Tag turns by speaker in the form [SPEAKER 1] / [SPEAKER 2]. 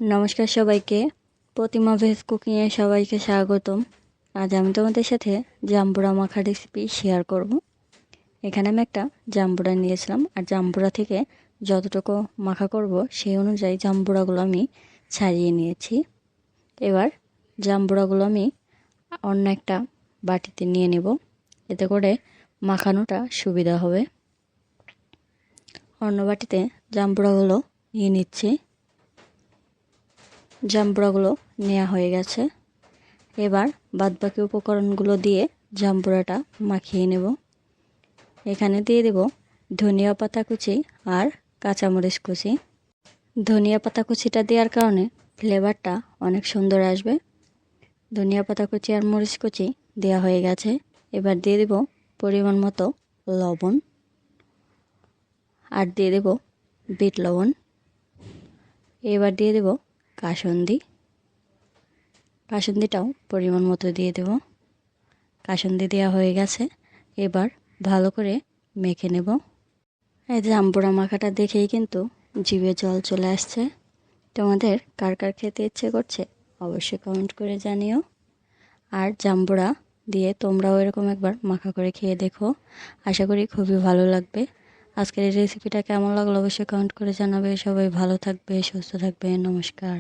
[SPEAKER 1] নমস্কার সবাইকে। প্রতিমা ভেজ কুকিংয়ে সবাইকে স্বাগতম। আজ আমি তোমাদের সাথে জাম্বুরা মাখা রেসিপি শেয়ার করব। এখানে আমি একটা জাম্বুরা নিয়েছিলাম, আর জাম্বুরা থেকে যতটুকু মাখা করব সেই অনুযায়ী জাম্বুরাগুলো আমি ছাড়িয়ে নিয়েছি। এবার জাম্বুরাগুলো আমি অন্য একটা বাটিতে নিয়ে নেব, এতে করে মাখানোটা সুবিধা হবে। অন্য বাটিতে জাম্বুরাগুলো নিয়ে নিচ্ছি। জাম্বুরাগুলো নেওয়া হয়ে গেছে। এবার বাদবাকি উপকরণগুলো দিয়ে জাম্বুরাটা মাখিয়ে নেব। এখানে দিয়ে দেব ধনিয়া পাতা কুচি আর কাঁচামরিচ কুচি। ধনিয়া পাতা কুচিটা দেওয়ার কারণে ফ্লেভারটা অনেক সুন্দর আসবে। ধনিয়া পাতা কুচি আর মরিচ কুচি দেওয়া হয়ে গেছে। এবার দিয়ে দেব পরিমাণ মতো লবণ, আর দিয়ে দেব বিট লবণ। এবার দিয়ে দেব কাসুন্দি। কাসুন্দিটাও পরিমাণ মতো দিয়ে দেব। কাসুন্দি দেওয়া হয়ে গেছে। এবার ভালো করে মেখে নেব। এই জাম্বুরা মাখাটা দেখেই কিন্তু জিভে জল চলে আসছে। তোমাদের কার কার খেতে ইচ্ছে করছে অবশ্যই কমেন্ট করে জানিও। আর জাম্বুরা দিয়ে তোমরাও এরকম একবার মাখা করে খেয়ে দেখো, আশা করি খুবই ভালো লাগবে। আজকের এই রেসিপিটা কেমন লাগলো অবশ্যই কমেন্ট করে জানাবে। সবাই ভালো থাকবে, সুস্থ থাকবে। নমস্কার।